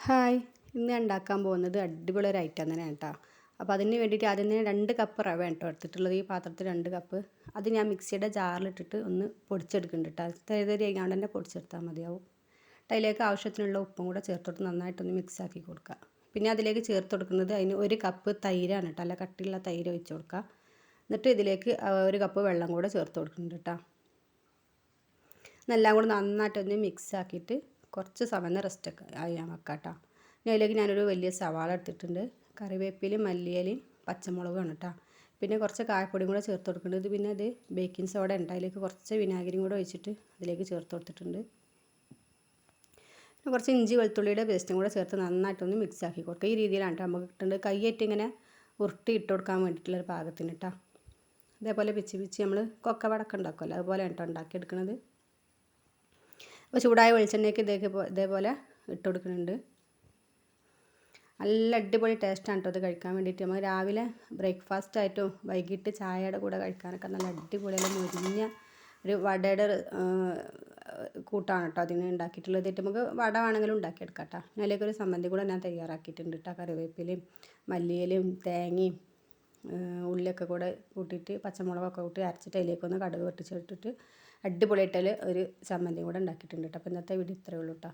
Hi, ഇന്ന് ഞാൻ ഉണ്ടാക്കാൻ പോകുന്നത് അടിപൊളി ഒരു ഐറ്റം തന്നെയാണ് കേട്ടോ. അപ്പോൾ അതിന് വേണ്ടിയിട്ട് ആദ്യം തന്നെ 2 കപ്പ് റവ കേട്ടോ എടുത്തിട്ടുള്ളത്. ഈ പാത്രത്തിൽ 2 കപ്പ്. അത് ഞാൻ മിക്സിയുടെ ജാറിലിട്ടിട്ട് ഒന്ന് പൊടിച്ചെടുക്കുന്നുണ്ട് കേട്ടോ. തരി കഴിഞ്ഞാണ്ട് തന്നെ പൊടിച്ചെടുത്താൽ മതിയാവും. അതിലേക്ക് ആവശ്യത്തിനുള്ള ഉപ്പും കൂടെ ചേർത്തിട്ട് നന്നായിട്ടൊന്ന് മിക്സ് ആക്കി കൊടുക്കുക. പിന്നെ അതിലേക്ക് ചേർത്ത് കൊടുക്കുന്നത് അതിന് 1 കപ്പ് തൈരാണ് കേട്ടോ. നല്ല കട്ടിയുള്ള തൈര് ഒഴിച്ച് കൊടുക്കുക. എന്നിട്ട് ഇതിലേക്ക് 1 കപ്പ് വെള്ളം കൂടെ ചേർത്ത് കൊടുക്കുന്നുണ്ട് കേട്ടോ. എല്ലാം കൂടെ നന്നായിട്ടൊന്ന് മിക്സ് ആക്കിയിട്ട് കുറച്ച് സമയം റെസ്റ്റ് ചെയ്യാൻ വെക്കാം കേട്ടോ. ഇനി അതിലേക്ക് ഞാനൊരു വലിയ സവാള എടുത്തിട്ടുണ്ട്. കറിവേപ്പിലയും മല്ലിയിലയും പച്ചമുളകുമാണ് കേട്ടോ. പിന്നെ കുറച്ച് കായപ്പൊടിയും കൂടെ ചേർത്ത് കൊടുക്കുന്നുണ്ട്. പിന്നെ അത് ബേക്കിംഗ് സോഡ ഉണ്ട്. അതിലേക്ക് കുറച്ച് വിനാഗിരിയും കൂടെ ഒഴിച്ചിട്ട് അതിലേക്ക് ചേർത്ത് കൊടുത്തിട്ടുണ്ട്. പിന്നെ കുറച്ച് ഇഞ്ചി വെളുത്തുള്ളിയുടെ പേസ്റ്റും കൂടെ ചേർത്ത് നന്നായിട്ടൊന്ന് മിക്സ് ആക്കി കൊടുക്കുക. ഈ രീതിയിലാണ് കേട്ടോ നമുക്ക് കിട്ടുന്നത്. കൈയേറ്റ് ഇങ്ങനെ ഉരുട്ടി ഇട്ട് കൊടുക്കാൻ വേണ്ടിയിട്ടുള്ളൊരു പാകത്തിന് കേട്ടോ. അതേപോലെ പിച്ച് നമ്മൾ കൊക്കവടക്ക ഉണ്ടാക്കുമല്ലോ, അതുപോലെ കേട്ടോ ഉണ്ടാക്കിയെടുക്കുന്നത്. അപ്പോൾ ചൂടായ വെളിച്ചെണ്ണയ്ക്ക് ഇതേപോലെ ഇട്ട് കൊടുക്കുന്നുണ്ട്. നല്ല അടിപൊളി ടേസ്റ്റാണ് കേട്ടോ ഇത് കഴിക്കാൻ വേണ്ടിയിട്ട്. നമ്മൾ രാവിലെ ബ്രേക്ക്ഫാസ്റ്റ് ആയിട്ടും വൈകിട്ട് ചായയുടെ കൂടെ കഴിക്കാനൊക്കെ നല്ല അടിപൊളിയല്ല മുരിഞ്ഞ ഒരു വടയുടെ കൂട്ടാണ് കേട്ടോ അതിന് ഉണ്ടാക്കിയിട്ടുള്ളത്. നമുക്ക് വട വേണമെങ്കിലും ഉണ്ടാക്കിയെടുക്കാം കേട്ടോ. അതിലേക്കൊരു സമ്മന്തി കൂടെ ഞാൻ തയ്യാറാക്കിയിട്ടുണ്ട് കേട്ടോ. കറിവേപ്പിലയും മല്ലിയിലയും തേങ്ങയും ഉള്ളിയൊക്കെ കൂടെ കൂട്ടിയിട്ട് പച്ചമുളകൊക്കെ കൂട്ടി അരച്ചിട്ട് അതിലേക്കൊന്ന് കടുക് പൊട്ടിച്ചിട്ടിട്ട് അടിപൊളിയായിട്ട് ഒരു ചമ്മന്തി കൂടെ ഉണ്ടാക്കിയിട്ടുണ്ട് കേട്ടോ. അപ്പോൾ ഇന്നത്തെ വീഡിയോ ഇത്രയേ ഉള്ളൂ കേട്ടോ.